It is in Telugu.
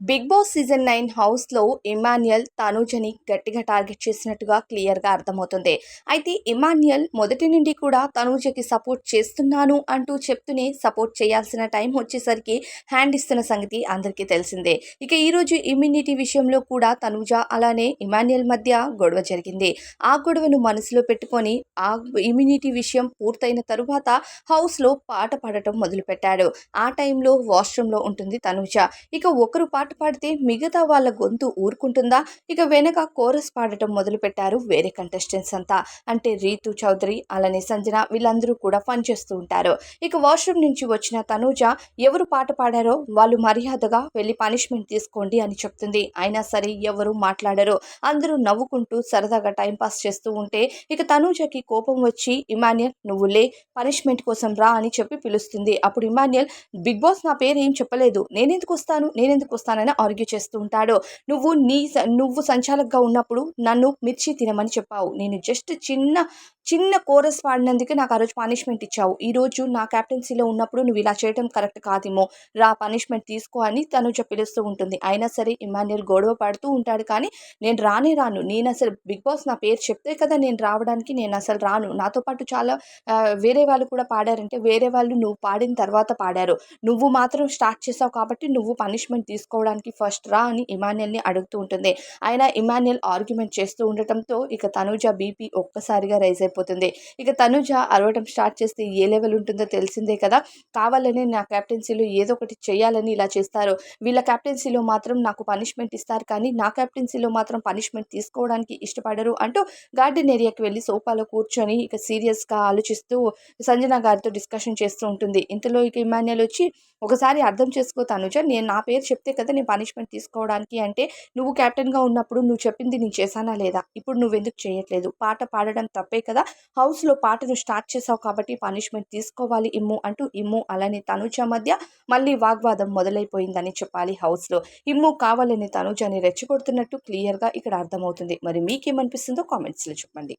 బిగ్ బాస్ సీజన్ 9 హౌస్లో ఇమాన్యుయల్ తనూజని గట్టిగా టార్గెట్ చేసినట్టుగా క్లియర్గా అర్థమవుతుంది. అయితే ఇమాన్యుయల్ మొదటి నుండి కూడా తనూజకి సపోర్ట్ చేస్తున్నాను అంటూ చెప్తూనే సపోర్ట్ చేయాల్సిన టైం వచ్చేసరికి హ్యాండ్ ఇస్తున్న సంగతి అందరికీ తెలిసిందే. ఇక ఈరోజు ఇమ్యూనిటీ విషయంలో కూడా తనూజ అలానే ఇమాన్యుయల్ మధ్య గొడవ జరిగింది. ఆ గొడవను మనసులో పెట్టుకొని ఆ ఇమ్యూనిటీ విషయం పూర్తయిన తరువాత హౌస్లో పాట పాడటం మొదలుపెట్టాడు. ఆ టైంలో వాష్రూమ్లో ఉంటుంది తనూజ. ఇక ఒకరు పాట పాడితే మిగతా వాళ్ళ గొంతు ఊరుకుంటుందా? ఇక వెనక కోరస్ పాడటం మొదలుపెట్టారు వేరే కంటెస్టెంట్స్ అంతా. అంటే రీతు చౌదరి అలానే సంజన వీళ్ళందరూ కూడా ఫన్ చేస్తూ ఉంటారు. ఇక వాష్రూమ్ నుంచి వచ్చిన తనూజ ఎవరు పాట పాడారో వాళ్ళు మర్యాదగా వెళ్ళి పనిష్మెంట్ తీసుకోండి అని చెప్తుంది. అయినా సరే ఎవరు మాట్లాడరు. అందరూ నవ్వుకుంటూ సరదాగా టైంపాస్ చేస్తూ ఉంటే ఇక తనూజకి కోపం వచ్చి ఇమాన్యుయల్ నువ్వు లే పనిష్మెంట్ కోసం రా అని చెప్పి పిలుస్తుంది. అప్పుడు ఇమాన్యుయల్ బిగ్ బాస్ నా పేరు ఏం చెప్పలేదు, నేనెందుకు వస్తానని ఆర్గ్యూ చేస్తూ ఉంటాడు. నువ్వు సంచాలకుగా ఉన్నప్పుడు నన్ను మిర్చి తినమని చెప్పావు. నేను జస్ట్ చిన్న కోరస్ పాడినందుకే నాకు ఆ రోజు పనిష్మెంట్ ఇచ్చావు. ఈరోజు నా క్యాప్టెన్సీలో ఉన్నప్పుడు నువ్వు ఇలా చేయడం కరెక్ట్ కాదేమో, రా పనిష్మెంట్ తీసుకో అని తనుజ పిలుస్తూ ఉంటుంది. అయినా సరే ఇమాన్యుయల్ గొడవ పడుతూ ఉంటాడు. కానీ నేను రానే రాను, నేను అసలు బిగ్ బాస్ నా పేరు చెప్తే కదా నేను రావడానికి, నేను అసలు రాను. నాతో పాటు చాలా వేరే వాళ్ళు కూడా పాడారంటే వేరే వాళ్ళు నువ్వు పాడిన తర్వాత పాడారు. నువ్వు మాత్రం స్టార్ట్ చేసావు కాబట్టి నువ్వు పనిష్మెంట్ తీసుకోవడానికి ఫస్ట్ రా అని ఇమాన్యుయల్ని అడుగుతూ ఉంటుంది. అయినా ఇమాన్యుయల్ ఆర్గ్యుమెంట్ చేస్తూ ఉండటంతో ఇక తనూజ బీపీ ఒక్కసారిగా రైజ్ అయిపోతుంది. ఇక తనూజ అరవటం స్టార్ట్ చేస్తే ఏ లెవెల్ ఉంటుందో తెలిసిందే కదా. కావాలని నా క్యాప్టెన్సీలో ఏదో ఒకటి చేయాలని ఇలా చేస్తారు. వీళ్ళ క్యాప్టెన్సీలో మాత్రం నాకు పనిష్మెంట్ ఇస్తారు కానీ నా క్యాప్టెన్సీలో మాత్రం పనిష్మెంట్ తీసుకోవడానికి ఇష్టపడరు అంటూ గార్డెన్ ఏరియాకి వెళ్ళి సోఫాలో కూర్చొని ఇక సీరియస్గా ఆలోచిస్తూ సంజన గారితో డిస్కషన్ చేస్తూ ఉంటుంది. ఇంతలో ఇక ఇమాన్యుయల్ వచ్చి ఒకసారి అర్థం చేసుకో తనుజ, నేను నా పేరు చెప్తే కదా నేను పనిష్మెంట్ తీసుకోవడానికి, అంటే నువ్వు కెప్టెన్గా ఉన్నప్పుడు నువ్వు చెప్పింది నేను చేశానా లేదా? ఇప్పుడు నువ్వెందుకు చేయట్లేదు? పాట పాడడం తప్పే కదా, హౌస్లో పాటను స్టార్ట్ చేసావు కాబట్టి పనిష్మెంట్ తీసుకోవాలి ఇమ్ము అంటూ ఇమ్ము అలానే తనుజ మధ్య మళ్ళీ వాగ్వాదం మొదలైపోయిందని చెప్పాలి. హౌస్లో ఇమ్ము కావాలని తనుజని రెచ్చగొడుతున్నట్టు క్లియర్గా ఇక్కడ అర్థమవుతుంది. మరి మీకేమనిపిస్తుందో కామెంట్స్లో చెప్పండి.